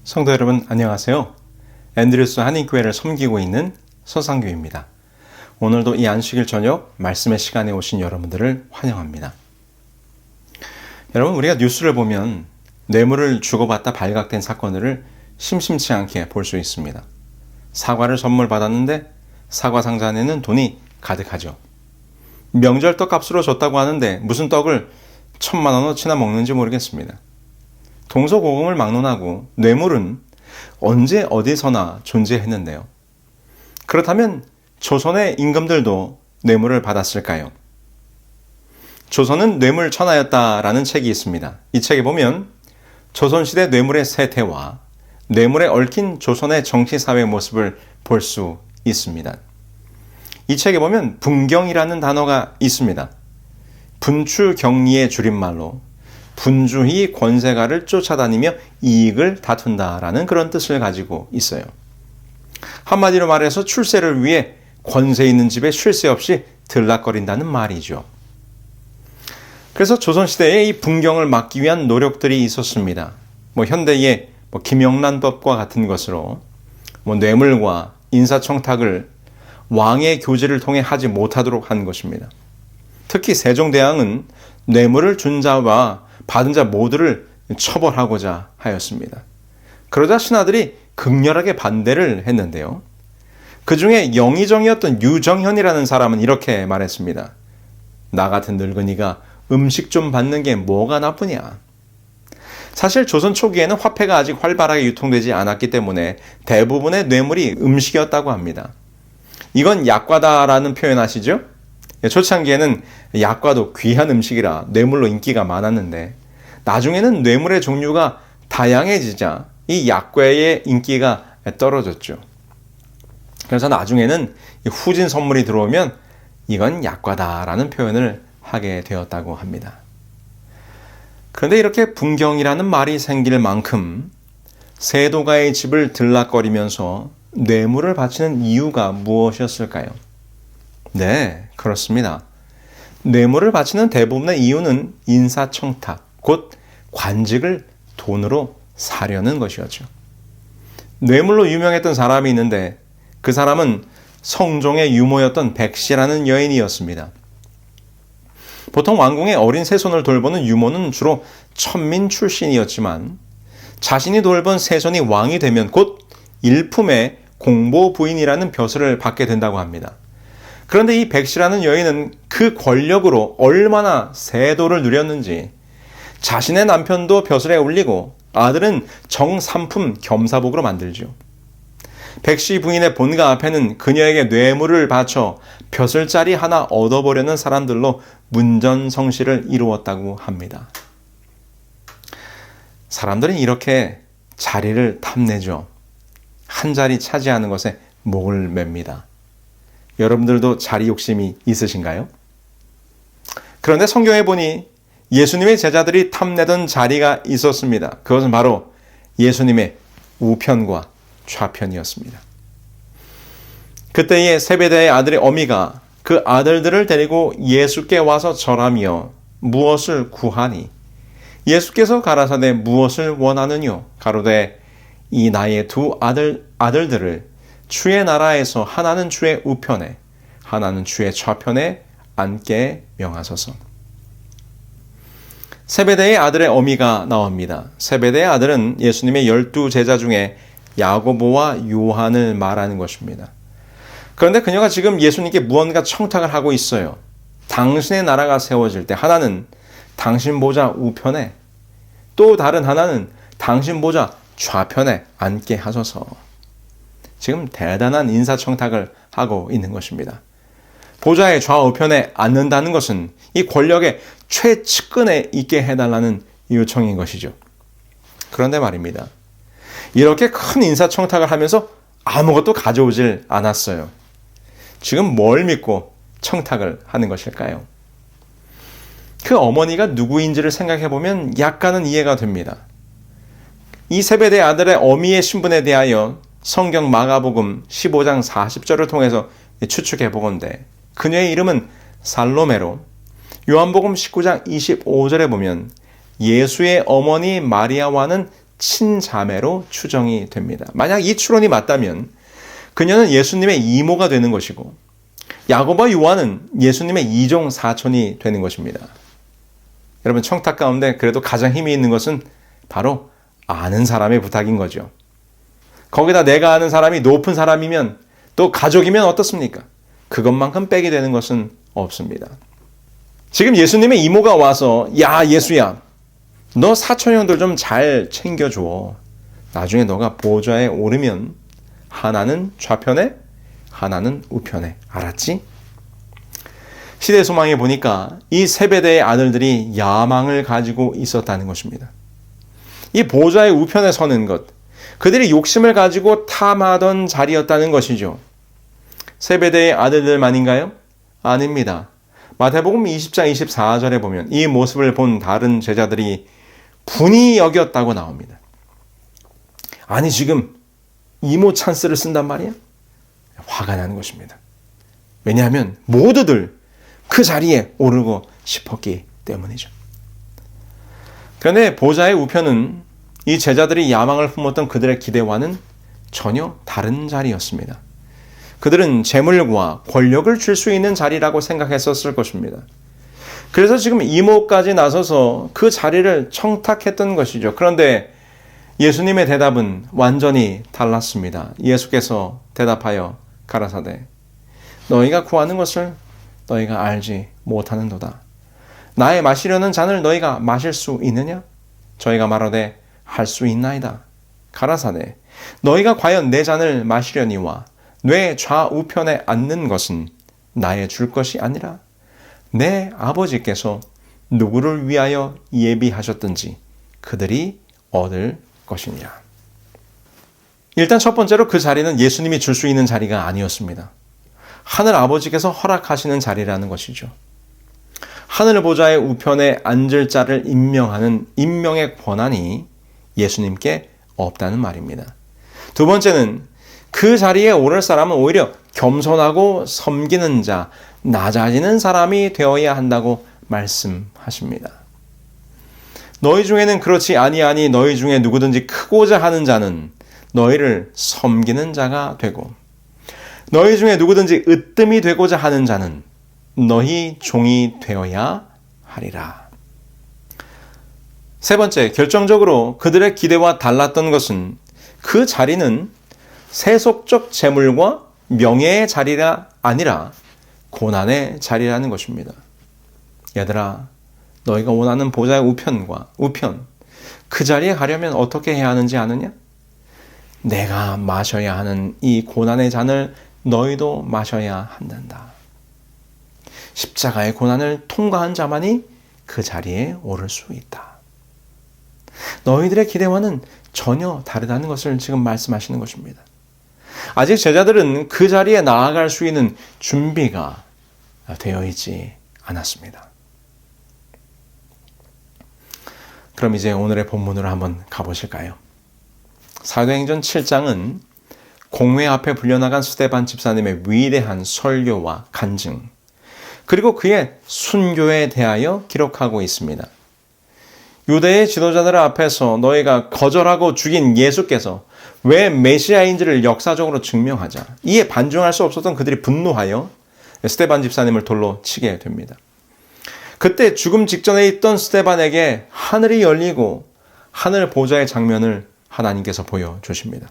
성도 여러분 안녕하세요. 앤드류스 한인교회를 섬기고 있는 서상규입니다. 오늘도 이 안식일 저녁 말씀의 시간에 오신 여러분들을 환영합니다. 여러분, 우리가 뉴스를 보면 뇌물을 주고받다 발각된 사건들을 심심치 않게 볼 수 있습니다. 사과를 선물 받았는데 사과 상자 안에는 돈이 가득하죠. 명절 떡값으로 줬다고 하는데 무슨 떡을 10,000,000원어치나 먹는지 모르겠습니다. 동서고금을 막론하고 뇌물은 언제 어디서나 존재했는데요. 그렇다면 조선의 임금들도 뇌물을 받았을까요? 조선은 뇌물 천하였다라는 책이 있습니다. 이 책에 보면 조선시대 뇌물의 세태와 뇌물에 얽힌 조선의 정치사회 모습을 볼 수 있습니다. 이 책에 보면 분경이라는 단어가 있습니다. 분추경리의 줄임말로 분주히 권세가를 쫓아다니며 이익을 다툰다라는 그런 뜻을 가지고 있어요. 한마디로 말해서 출세를 위해 권세 있는 집에 쉴 새 없이 들락거린다는 말이죠. 그래서 조선시대에 이 분경을 막기 위한 노력들이 있었습니다. 현대의 김영란법과 같은 것으로 뇌물과 인사청탁을 왕의 교지를 통해 하지 못하도록 한 것입니다. 특히 세종대왕은 뇌물을 준 자와 받은 자 모두를 처벌하고자 하였습니다. 그러자 신하들이 극렬하게 반대를 했는데요. 그 중에 영의정이었던 유정현이라는 사람은 이렇게 말했습니다. 나 같은 늙은이가 음식 좀 받는 게 뭐가 나쁘냐. 사실 조선 초기에는 화폐가 아직 활발하게 유통되지 않았기 때문에 대부분의 뇌물이 음식이었다고 합니다. 이건 약과다라는 표현 아시죠? 초창기에는 약과도 귀한 음식이라 뇌물로 인기가 많았는데 나중에는 뇌물의 종류가 다양해지자 이 약과의 인기가 떨어졌죠. 그래서 나중에는 후진 선물이 들어오면 이건 약과다라는 표현을 하게 되었다고 합니다. 그런데 이렇게 분경이라는 말이 생길 만큼 세도가의 집을 들락거리면서 뇌물을 바치는 이유가 무엇이었을까요? 네, 그렇습니다. 뇌물을 바치는 대부분의 이유는 인사청탁, 곧 관직을 돈으로 사려는 것이었죠. 뇌물로 유명했던 사람이 있는데 그 사람은 성종의 유모였던 백씨라는 여인이었습니다. 보통 왕궁의 어린 세손을 돌보는 유모는 주로 천민 출신이었지만 자신이 돌본 세손이 왕이 되면 곧 일품의 공보 부인이라는 벼슬을 받게 된다고 합니다. 그런데 이 백씨라는 여인은 그 권력으로 얼마나 세도를 누렸는지 자신의 남편도 벼슬에 올리고 아들은 정삼품 겸사복으로 만들죠. 백씨 부인의 본가 앞에는 그녀에게 뇌물을 바쳐 벼슬자리 하나 얻어보려는 사람들로 문전성시를 이루었다고 합니다. 사람들은 이렇게 자리를 탐내죠. 한 자리 차지하는 것에 목을 맵니다. 여러분들도 자리 욕심이 있으신가요? 그런데 성경에 보니 예수님의 제자들이 탐내던 자리가 있었습니다. 그것은 바로 예수님의 우편과 좌편이었습니다. 그때의 세베대의 아들의 어미가 그 아들들을 데리고 예수께 와서 절하며 무엇을 구하니? 예수께서 가라사대 무엇을 원하느뇨? 가로되 이 나의 두 아들들을 주의 나라에서 하나는 주의 우편에 하나는 주의 좌편에 앉게 명하소서. 세베대의 아들의 어미가 나옵니다. 세베대의 아들은 예수님의 12제자 중에 야고보와 요한을 말하는 것입니다. 그런데 그녀가 지금 예수님께 무언가 청탁을 하고 있어요. 당신의 나라가 세워질 때 하나는 당신 보좌 우편에 또 다른 하나는 당신 보좌 좌편에 앉게 하소서. 지금 대단한 인사청탁을 하고 있는 것입니다. 보좌의 좌우편에 앉는다는 것은 이 권력의 최측근에 있게 해달라는 요청인 것이죠. 그런데 말입니다. 이렇게 큰 인사청탁을 하면서 아무것도 가져오질 않았어요. 지금 뭘 믿고 청탁을 하는 것일까요? 그 어머니가 누구인지를 생각해보면 약간은 이해가 됩니다. 이 세베대 아들의 어미의 신분에 대하여 성경 마가복음 15장 40절을 통해서 추측해보건대 그녀의 이름은 살로메로, 요한복음 19장 25절에 보면 예수의 어머니 마리아와는 친자매로 추정이 됩니다. 만약 이 추론이 맞다면 그녀는 예수님의 이모가 되는 것이고 야고보와 요한은 예수님의 이종 사촌이 되는 것입니다. 여러분, 청탁 가운데 그래도 가장 힘이 있는 것은 바로 아는 사람의 부탁인 거죠. 거기다 내가 아는 사람이 높은 사람이면 또 가족이면 어떻습니까? 그것만큼 빼게 되는 것은 없습니다. 지금 예수님의 이모가 와서 야 예수야, 너 사촌 형들 좀 잘 챙겨줘. 나중에 너가 보좌에 오르면 하나는 좌편에 하나는 우편에. 알았지? 시대 소망에 보니까 이 세베대의 아들들이 야망을 가지고 있었다는 것입니다. 이 보좌의 우편에 서는 것, 그들이 욕심을 가지고 탐하던 자리였다는 것이죠. 세베대의 아들들만인가요? 아닙니다. 마태복음 20장 24절에 보면 이 모습을 본 다른 제자들이 분이 여겼다고 나옵니다. 아니 지금 이모 찬스를 쓴단 말이야? 화가 나는 것입니다. 왜냐하면 모두들 그 자리에 오르고 싶었기 때문이죠. 그런데 보좌의 우편은 이 제자들이 야망을 품었던 그들의 기대와는 전혀 다른 자리였습니다. 그들은 재물과 권력을 줄 수 있는 자리라고 생각했었을 것입니다. 그래서 지금 이모까지 나서서 그 자리를 청탁했던 것이죠. 그런데 예수님의 대답은 완전히 달랐습니다. 예수께서 대답하여 가라사대 너희가 구하는 것을 너희가 알지 못하는도다. 나의 마시려는 잔을 너희가 마실 수 있느냐? 저희가 말하되 할 수 있나이다. 가라사대 너희가 과연 내 잔을 마시려니와 뇌 좌우편에 앉는 것은 나의 줄 것이 아니라 내 아버지께서 누구를 위하여 예비하셨든지 그들이 얻을 것이니라. 일단 첫 번째로 그 자리는 예수님이 줄 수 있는 자리가 아니었습니다. 하늘 아버지께서 허락하시는 자리라는 것이죠. 하늘 보좌의 우편에 앉을 자를 임명하는 임명의 권한이 예수님께 없다는 말입니다. 두 번째는 그 자리에 오를 사람은 오히려 겸손하고 섬기는 자, 낮아지는 사람이 되어야 한다고 말씀하십니다. 너희 중에는 그렇지 아니하니 너희 중에 누구든지 크고자 하는 자는 너희를 섬기는 자가 되고 너희 중에 누구든지 으뜸이 되고자 하는 자는 너희 종이 되어야 하리라. 세 번째, 결정적으로 그들의 기대와 달랐던 것은 그 자리는 세속적 재물과 명예의 자리가 아니라 고난의 자리라는 것입니다. 얘들아, 너희가 원하는 보좌의 우편, 그 자리에 가려면 어떻게 해야 하는지 아느냐? 내가 마셔야 하는 이 고난의 잔을 너희도 마셔야 한단다. 십자가의 고난을 통과한 자만이 그 자리에 오를 수 있다. 너희들의 기대와는 전혀 다르다는 것을 지금 말씀하시는 것입니다. 아직 제자들은 그 자리에 나아갈 수 있는 준비가 되어 있지 않았습니다. 그럼 이제 오늘의 본문으로 한번 가보실까요? 사도행전 7장은 공회 앞에 불려나간 스데반 집사님의 위대한 설교와 간증, 그리고 그의 순교에 대하여 기록하고 있습니다. 유대의 지도자들 앞에서 너희가 거절하고 죽인 예수께서 왜 메시아인지를 역사적으로 증명하자. 이에 반중할 수 없었던 그들이 분노하여 스데반 집사님을 돌로 치게 됩니다. 그때 죽음 직전에 있던 스데반에게 하늘이 열리고 하늘 보좌의 장면을 하나님께서 보여주십니다.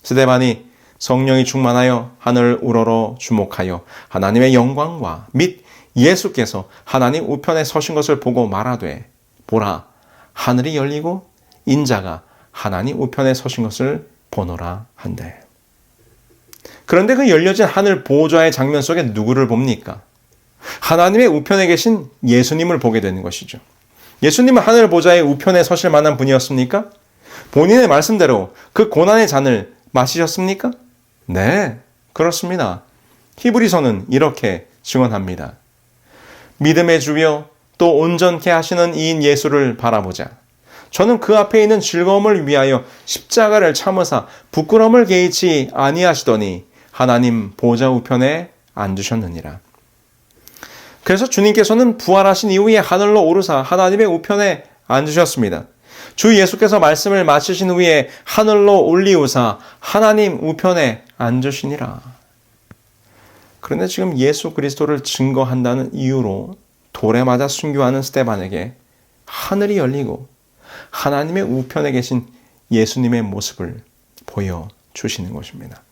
스데반이 성령이 충만하여 하늘을 우러러 주목하여 하나님의 영광과 및 예수께서 하나님 우편에 서신 것을 보고 말하되 보라, 하늘이 열리고 인자가 하나님 우편에 서신 것을 보노라 한대. 그런데 그 열려진 하늘 보좌의 장면 속에 누구를 봅니까? 하나님의 우편에 계신 예수님을 보게 되는 것이죠. 예수님은 하늘 보좌의 우편에 서실 만한 분이었습니까? 본인의 말씀대로 그 고난의 잔을 마시셨습니까? 네, 그렇습니다. 히브리서는 이렇게 증언합니다. 믿음의 주여 또 온전케 하시는 이인 예수를 바라보자. 저는 그 앞에 있는 즐거움을 위하여 십자가를 참으사 부끄러움을 개의치 아니하시더니 하나님 보좌 우편에 앉으셨느니라. 그래서 주님께서는 부활하신 이후에 하늘로 오르사 하나님의 우편에 앉으셨습니다. 주 예수께서 말씀을 마치신 후에 하늘로 올리우사 하나님 우편에 앉으시니라. 그런데 지금 예수 그리스도를 증거한다는 이유로 돌에 맞아 순교하는 스데반에게 하늘이 열리고 하나님의 우편에 계신 예수님의 모습을 보여주시는 것입니다.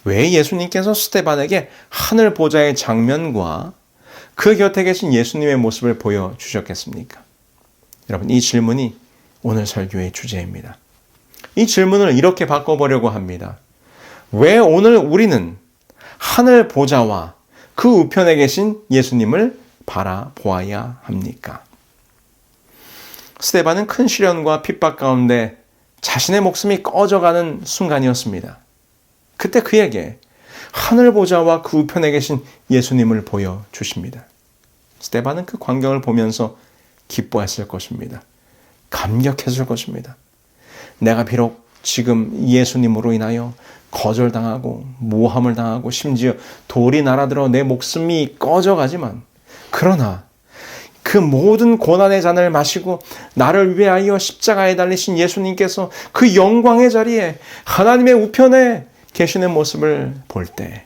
왜 예수님께서 스데반에게 하늘 보좌의 장면과 그 곁에 계신 예수님의 모습을 보여주셨겠습니까? 여러분, 이 질문이 오늘 설교의 주제입니다. 이 질문을 이렇게 바꿔보려고 합니다. 왜 오늘 우리는 하늘 보좌와 그 우편에 계신 예수님을 바라보아야 합니까? 스데반은 큰 시련과 핍박 가운데 자신의 목숨이 꺼져가는 순간이었습니다. 그때 그에게 하늘 보좌와 그 우편에 계신 예수님을 보여주십니다. 스데반은 그 광경을 보면서 기뻐했을 것입니다. 감격했을 것입니다. 내가 비록 지금 예수님으로 인하여 거절당하고 모함을 당하고 심지어 돌이 날아들어 내 목숨이 꺼져가지만, 그러나 그 모든 고난의 잔을 마시고 나를 위하여 십자가에 달리신 예수님께서 그 영광의 자리에 하나님의 우편에 계시는 모습을 볼 때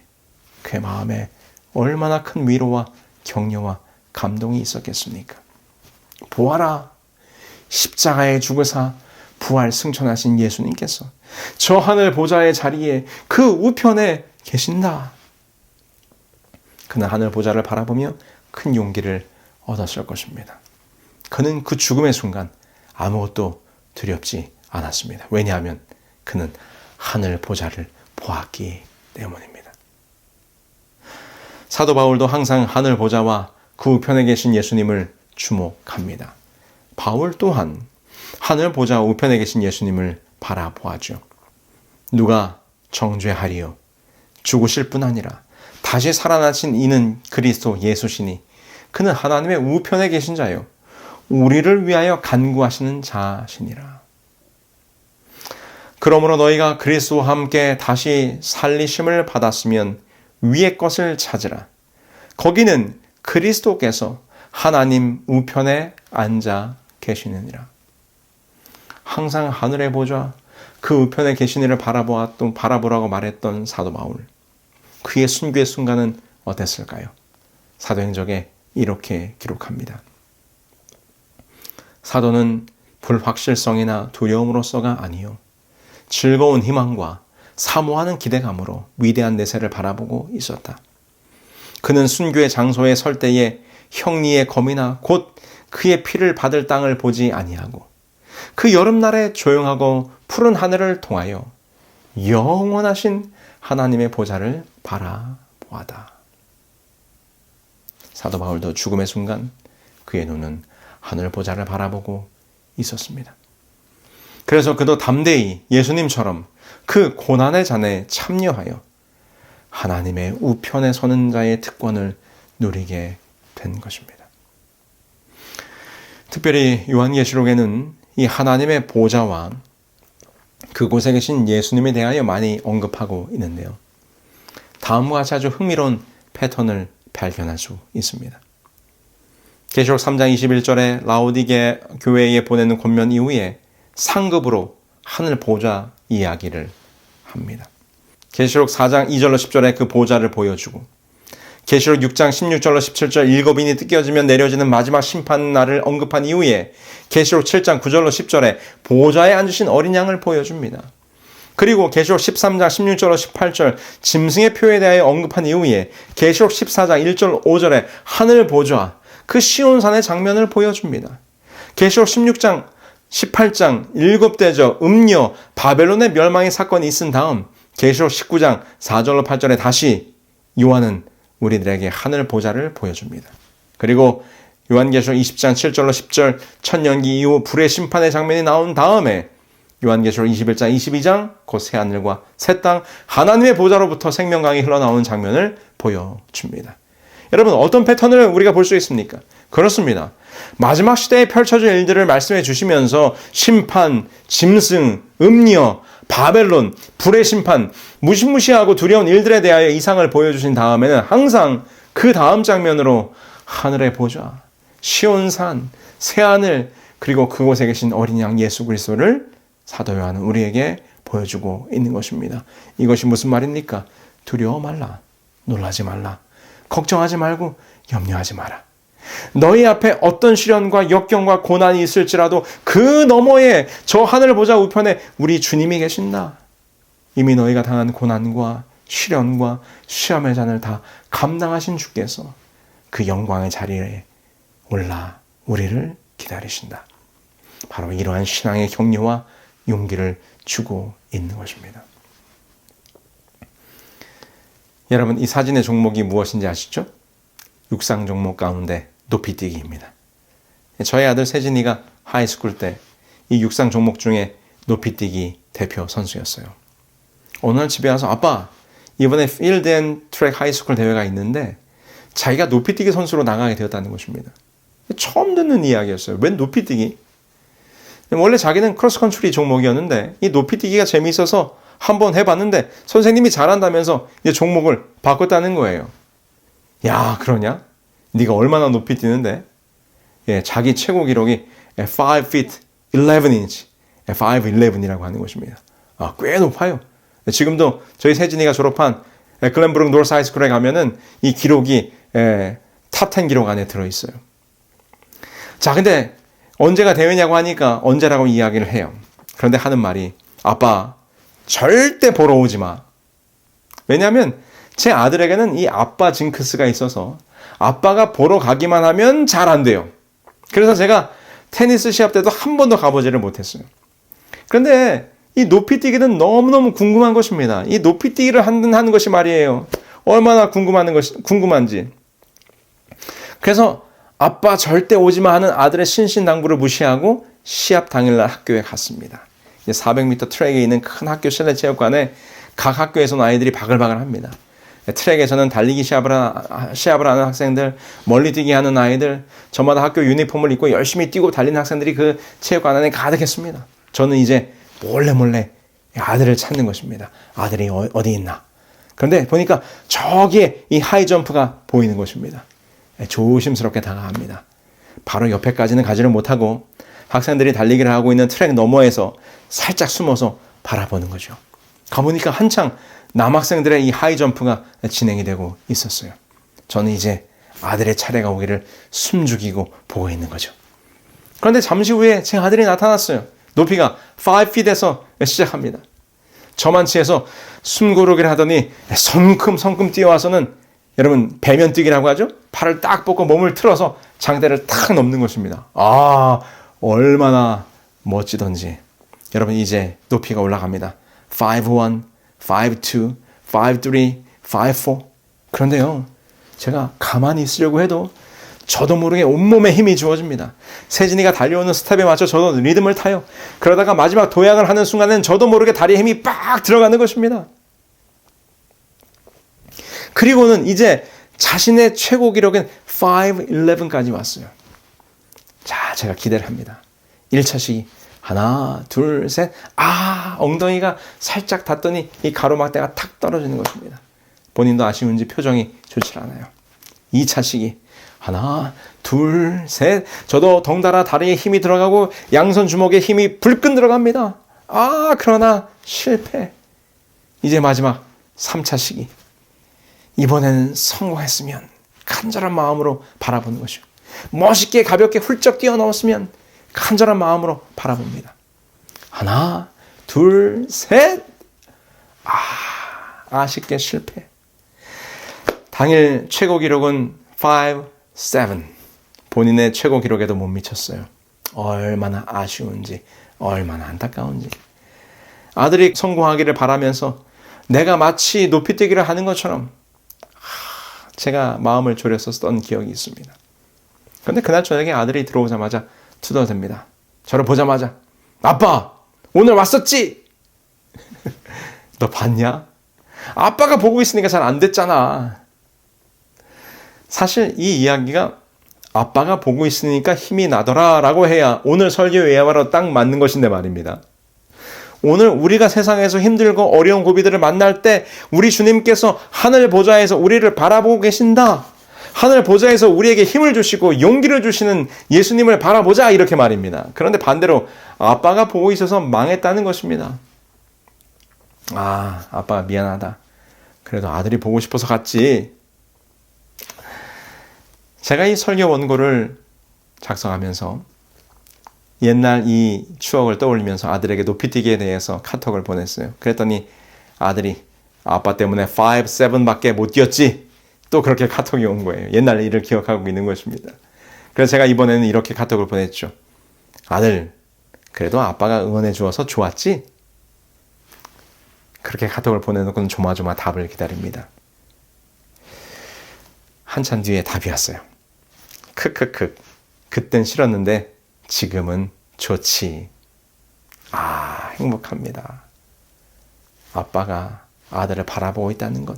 그의 마음에 얼마나 큰 위로와 격려와 감동이 있었겠습니까? 보아라, 십자가에 죽으사 부활 승천하신 예수님께서 저 하늘 보좌의 자리에 그 우편에 계신다. 그는 하늘 보좌를 바라보며 큰 용기를 얻었을 것입니다. 그는 그 죽음의 순간 아무것도 두렵지 않았습니다. 왜냐하면 그는 하늘 보좌를 보았기 때문입니다. 사도 바울도 항상 하늘 보좌와 그 우편에 계신 예수님을 주목합니다. 바울 또한 하늘 보좌 우편에 계신 예수님을 바라보았죠. 누가 정죄하리요? 죽으실 뿐 아니라 다시 살아나신 이는 그리스도 예수시니 그는 하나님의 우편에 계신 자요 우리를 위하여 간구하시는 자시니라. 그러므로 너희가 그리스도와 함께 다시 살리심을 받았으면 위의 것을 찾으라. 거기는 그리스도께서 하나님 우편에 앉아 계시느니라. 항상 하늘의 보좌 그 우편에 계신 이를 바라보라고 말했던 사도 바울. 그의 순교의 순간은 어땠을까요? 사도행전에 이렇게 기록합니다. 사도는 불확실성이나 두려움으로서가 아니요 즐거운 희망과 사모하는 기대감으로 위대한 내세를 바라보고 있었다. 그는 순교의 장소에 설 때에 형리의 검이나 곧 그의 피를 받을 땅을 보지 아니하고 그 여름날에 조용하고 푸른 하늘을 통하여 영원하신 하나님의 보좌를 바라보았다. 사도 바울도 죽음의 순간 그의 눈은 하늘 보좌를 바라보고 있었습니다. 그래서 그도 담대히 예수님처럼 그 고난의 잔에 참여하여 하나님의 우편에 서는 자의 특권을 누리게 된 것입니다. 특별히 요한계시록에는 이 하나님의 보좌와 그곳에 계신 예수님에 대하여 많이 언급하고 있는데요. 다음과 같이 아주 흥미로운 패턴을 발견할 수 있습니다. 계시록 3장 21절에 라오디게 교회에 보내는 권면 이후에 상급으로 하늘 보좌 이야기를 합니다. 계시록 4장 2절로 10절에 그 보좌를 보여주고 계시록 6장 16절로 17절 일곱인이 뜯겨지면 내려지는 마지막 심판날을 언급한 이후에 계시록 7장 9절로 10절에 보좌에 앉으신 어린 양을 보여줍니다. 그리고 계시록 13장 16절로 18절 짐승의 표에 대하여 언급한 이후에 계시록 14장 1절 5절에 하늘 보좌 그 시온산의 장면을 보여줍니다. 계시록 16장 18장 일곱 대적 음녀 바벨론의 멸망의 사건이 있은 다음 계시록 19장 4절로 8절에 다시 요한은 우리들에게 하늘 보좌를 보여줍니다. 그리고 요한계시록 20장 7절로 10절 천년기 이후 불의 심판의 장면이 나온 다음에 요한계시록 21장 22장 곧 새하늘과 새 땅 하나님의 보좌로부터 생명강이 흘러나오는 장면을 보여줍니다. 여러분 어떤 패턴을 우리가 볼 수 있습니까? 그렇습니다. 마지막 시대에 펼쳐질 일들을 말씀해 주시면서 심판, 짐승, 음녀, 바벨론, 불의 심판, 무시무시하고 두려운 일들에 대하여 이상을 보여주신 다음에는 항상 그 다음 장면으로 하늘의 보좌, 시온산, 새하늘, 그리고 그곳에 계신 어린 양 예수 그리스도를 사도 요한은 우리에게 보여주고 있는 것입니다. 이것이 무슨 말입니까? 두려워 말라. 놀라지 말라. 걱정하지 말고 염려하지 마라. 너희 앞에 어떤 시련과 역경과 고난이 있을지라도 그 너머에 저 하늘 보좌 우편에 우리 주님이 계신다. 이미 너희가 당한 고난과 시련과 시험의 잔을 다 감당하신 주께서 그 영광의 자리에 올라 우리를 기다리신다. 바로 이러한 신앙의 격려와 용기를 주고 있는 것입니다. 여러분, 이 사진의 종목이 무엇인지 아시죠? 육상 종목 가운데 높이뛰기입니다. 저희 아들 세진이가 하이스쿨 때 이 육상 종목 중에 높이뛰기 대표 선수였어요. 어느 날 집에 와서 아빠, 이번에 필드 앤 트랙 하이스쿨 대회가 있는데 자기가 높이뛰기 선수로 나가게 되었다는 것입니다. 처음 듣는 이야기였어요. 웬 높이뛰기? 원래 자기는 크로스컨트리 종목이었는데 이 높이뛰기가 재미있어서 한번 해봤는데 선생님이 잘한다면서 이제 종목을 바꿨다는 거예요. 야, 그러냐? 네가 얼마나 높이 뛰는데? 예, 자기 최고 기록이 5 feet 11 inch, 5'11이라고 하는 것입니다. 아, 꽤 높아요. 지금도 저희 세진이가 졸업한 글렌브룩 노스 하이스쿨에 가면은 이 기록이 탑 10 기록 안에 들어있어요. 자, 근데 언제가 대회냐고 하니까 언제라고 이야기를 해요. 그런데 하는 말이 아빠, 절대 보러 오지 마. 왜냐하면 제 아들에게는 이 아빠 징크스가 있어서 아빠가 보러 가기만 하면 잘 안 돼요. 그래서 제가 테니스 시합 때도 한 번도 가보지를 못했어요. 그런데 이 높이뛰기는 너무너무 궁금한 것입니다. 이 높이뛰기를 하는 것이 말이에요. 얼마나 궁금한지. 그래서 아빠 절대 오지 마 하는 아들의 신신당부를 무시하고 시합 당일날 학교에 갔습니다. 400m 트랙에 있는 큰 학교 실내 체육관에 각 학교에서는 아이들이 바글바글 합니다. 트랙에서는 달리기 시합을 하는 학생들, 멀리뛰기 하는 아이들, 저마다 학교 유니폼을 입고 열심히 뛰고 달리는 학생들이 그 체육관 안에 가득했습니다. 저는 이제 몰래 아들을 찾는 것입니다. 아들이 어디 있나. 그런데 보니까 저기에 이 하이점프가 보이는 것입니다. 조심스럽게 다가갑니다. 바로 옆에까지는 가지를 못하고 학생들이 달리기를 하고 있는 트랙 너머에서 살짝 숨어서 바라보는 거죠. 가보니까 한창 남학생들의 이 하이점프가 진행이 되고 있었어요. 저는 이제 아들의 차례가 오기를 숨죽이고 보고 있는 거죠. 그런데 잠시 후에 제 아들이 나타났어요. 높이가 5 feet에서 시작합니다. 저만치에서 숨고르기를 하더니 성큼성큼 뛰어와서는 여러분 배면 뛰기라고 하죠? 팔을 딱 뻗고 몸을 틀어서 장대를 탁 넘는 것입니다. 아, 얼마나 멋지던지. 여러분 이제 높이가 올라갑니다. 5'1", 5'2", 5'3", 5'4". 그런데요, 제가 가만히 있으려고 해도 저도 모르게 온몸에 힘이 주어집니다. 세진이가 달려오는 스텝에 맞춰 저도 리듬을 타요. 그러다가 마지막 도약을 하는 순간에는 저도 모르게 다리에 힘이 빡 들어가는 것입니다. 그리고는 이제 자신의 최고 기록인 5'11까지 왔어요. 자, 제가 기대를 합니다. 1차 시기. 하나, 둘, 셋. 아, 엉덩이가 살짝 닿더니 이 가로막대가 탁 떨어지는 것입니다. 본인도 아쉬운지 표정이 좋지 않아요. 2차 시기. 하나, 둘, 셋. 저도 덩달아 다리에 힘이 들어가고 양손 주먹에 힘이 불끈 들어갑니다. 아, 그러나 실패. 이제 마지막 3차 시기. 이번에는 성공했으면 간절한 마음으로 바라보는 것이요. 멋있게 가볍게 훌쩍 뛰어넘었으면 간절한 마음으로 바라봅니다. 하나, 둘, 셋. 아쉽게 실패. 당일 최고 기록은 5'7". 본인의 최고 기록에도 못 미쳤어요. 얼마나 아쉬운지, 얼마나 안타까운지. 아들이 성공하기를 바라면서 내가 마치 높이뛰기를 하는 것처럼 제가 마음을 졸여서 썼던 기억이 있습니다. 그런데 그날 저녁에 아들이 들어오자마자 투덜댑니다. 저를 보자마자 아빠, 오늘 왔었지? 너 봤냐? 아빠가 보고 있으니까 잘 안 됐잖아. 사실 이 이야기가 아빠가 보고 있으니까 힘이 나더라 라고 해야 오늘 설교 예화로 딱 맞는 것인데 말입니다. 오늘 우리가 세상에서 힘들고 어려운 고비들을 만날 때 우리 주님께서 하늘 보좌에서 우리를 바라보고 계신다. 하늘 보좌에서 우리에게 힘을 주시고 용기를 주시는 예수님을 바라보자 이렇게 말입니다. 그런데 반대로 아빠가 보고 있어서 망했다는 것입니다. 아빠가 미안하다. 그래도 아들이 보고 싶어서 갔지. 제가 이 설교 원고를 작성하면서 옛날 이 추억을 떠올리면서 아들에게 높이뛰기에 대해서 카톡을 보냈어요. 그랬더니 아들이 아빠 때문에 5, 7밖에 못 뛰었지. 또 그렇게 카톡이 온 거예요. 옛날 일을 기억하고 있는 것입니다. 그래서 제가 이번에는 이렇게 카톡을 보냈죠. 아들, 그래도 아빠가 응원해 주어서 좋았지? 그렇게 카톡을 보내놓고는 조마조마 답을 기다립니다. 한참 뒤에 답이 왔어요. 크크크. 그땐 싫었는데 지금은 좋지. 행복합니다. 아빠가 아들을 바라보고 있다는 것,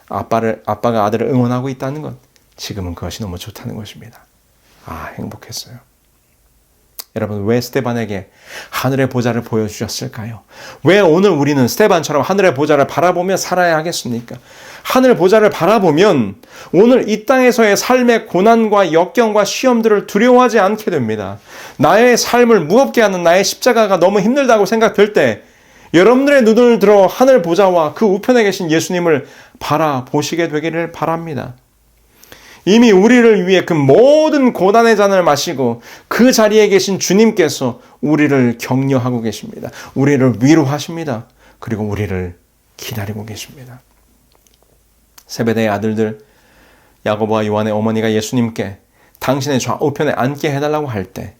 아빠가 아들을 응원하고 있다는 것, 지금은 그것이 너무 좋다는 것입니다. 행복했어요. 여러분, 왜 스테반에게 하늘의 보좌를 보여주셨을까요? 왜 오늘 우리는 스테반처럼 하늘의 보좌를 바라보며 살아야 하겠습니까? 하늘 보좌를 바라보면 오늘 이 땅에서의 삶의 고난과 역경과 시험들을 두려워하지 않게 됩니다. 나의 삶을 무겁게 하는 나의 십자가가 너무 힘들다고 생각될 때 여러분들의 눈을 들어 하늘 보좌와 그 우편에 계신 예수님을 바라보시게 되기를 바랍니다. 이미 우리를 위해 그 모든 고난의 잔을 마시고 그 자리에 계신 주님께서 우리를 격려하고 계십니다. 우리를 위로하십니다. 그리고 우리를 기다리고 계십니다. 세베대의 아들들 야고보와 요한의 어머니가 예수님께 당신의 좌우편에 앉게 해달라고 할 때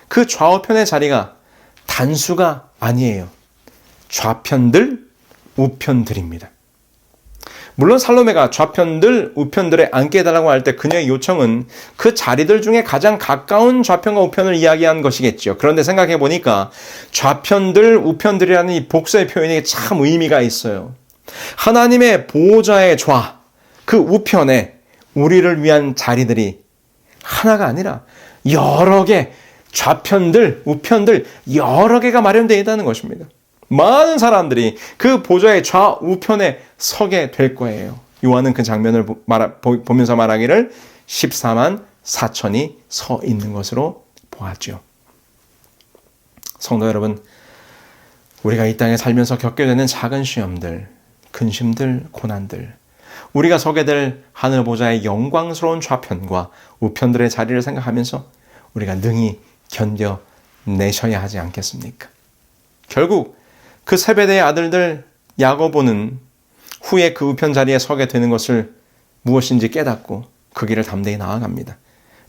그 좌우편의 자리가 단수가 아니에요. 좌편들, 우편들입니다. 물론 살로메가 좌편들, 우편들에 앉게 해달라고 할 때 그녀의 요청은 그 자리들 중에 가장 가까운 좌편과 우편을 이야기한 것이겠죠. 그런데 생각해 보니까 좌편들, 우편들이라는 이 복수의 표현이 참 의미가 있어요. 하나님의 보호자의 좌, 그 우편에 우리를 위한 자리들이 하나가 아니라 여러 개, 좌편들, 우편들 여러 개가 마련되어 있다는 것입니다. 많은 사람들이 그 보좌의 좌우편에 서게 될 거예요. 요한은 그 장면을 보면서 말하기를 14만 4천이 서 있는 것으로 보았죠. 성도 여러분, 우리가 이 땅에 살면서 겪게 되는 작은 시험들, 근심들, 고난들, 우리가 서게 될 하늘 보좌의 영광스러운 좌편과 우편들의 자리를 생각하면서 우리가 능히 견뎌내셔야 하지 않겠습니까? 결국 그 세베대의 아들들 야고보는 후에 그 우편 자리에 서게 되는 것을 무엇인지 깨닫고 그 길을 담대히 나아갑니다.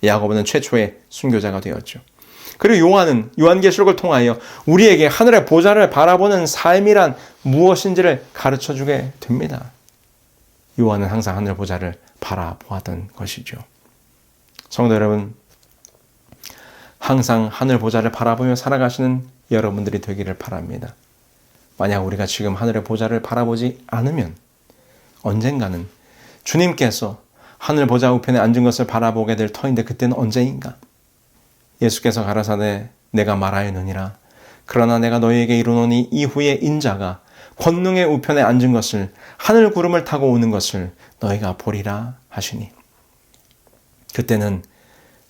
야고보는 최초의 순교자가 되었죠. 그리고 요한은 요한계시록을 통하여 우리에게 하늘의 보좌를 바라보는 삶이란 무엇인지를 가르쳐주게 됩니다. 요한은 항상 하늘 보좌를 바라보았던 것이죠. 성도 여러분, 항상 하늘 보좌를 바라보며 살아가시는 여러분들이 되기를 바랍니다. 만약 우리가 지금 하늘의 보좌를 바라보지 않으면 언젠가는 주님께서 하늘 보좌 우편에 앉은 것을 바라보게 될 터인데 그때는 언제인가? 예수께서 가라사대 내가 말하였느니라. 그러나 내가 너희에게 이르노니 이후에 인자가 권능의 우편에 앉은 것을 하늘 구름을 타고 오는 것을 너희가 보리라 하시니. 그때는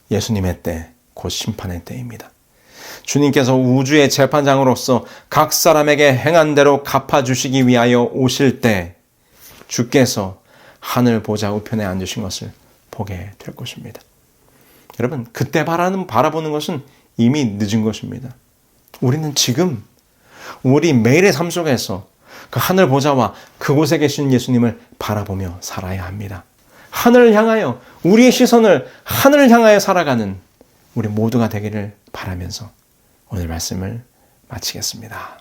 예수님의 때, 곧 심판의 때입니다. 주님께서 우주의 재판장으로서 각 사람에게 행한 대로 갚아주시기 위하여 오실 때 주께서 하늘 보좌 우편에 앉으신 것을 보게 될 것입니다. 여러분, 그때 바라보는 것은 이미 늦은 것입니다. 우리는 지금 우리 매일의 삶 속에서 그 하늘 보좌와 그곳에 계신 예수님을 바라보며 살아야 합니다. 하늘을 향하여 우리의 시선을 하늘을 향하여 살아가는 우리 모두가 되기를 바라면서 오늘 말씀을 마치겠습니다.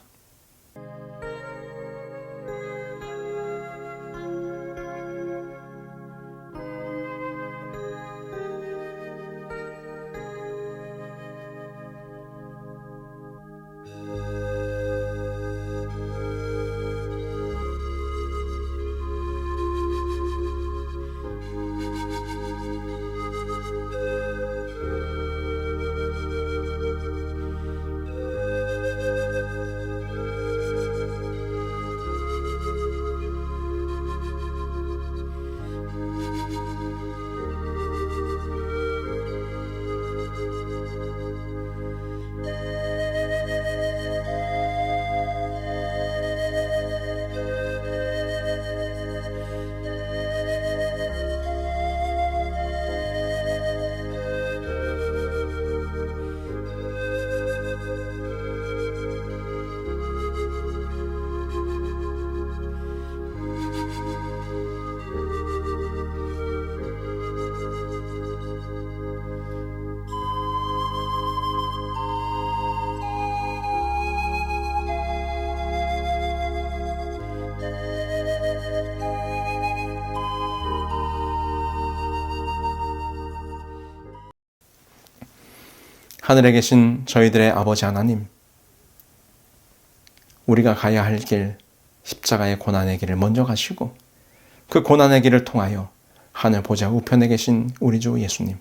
하늘에 계신 저희들의 아버지 하나님, 우리가 가야 할 길, 십자가의 고난의 길을 먼저 가시고 그 고난의 길을 통하여 하늘 보좌 우편에 계신 우리 주 예수님,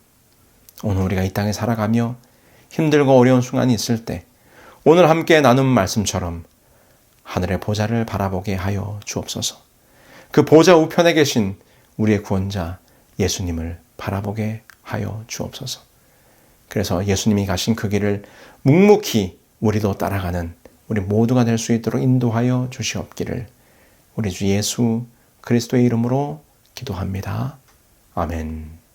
오늘 우리가 이 땅에 살아가며 힘들고 어려운 순간이 있을 때 오늘 함께 나눈 말씀처럼 하늘의 보좌를 바라보게 하여 주옵소서. 그 보좌 우편에 계신 우리의 구원자 예수님을 바라보게 하여 주옵소서. 그래서 예수님이 가신 그 길을 묵묵히 우리도 따라가는 우리 모두가 될 수 있도록 인도하여 주시옵기를 우리 주 예수 그리스도의 이름으로 기도합니다. 아멘.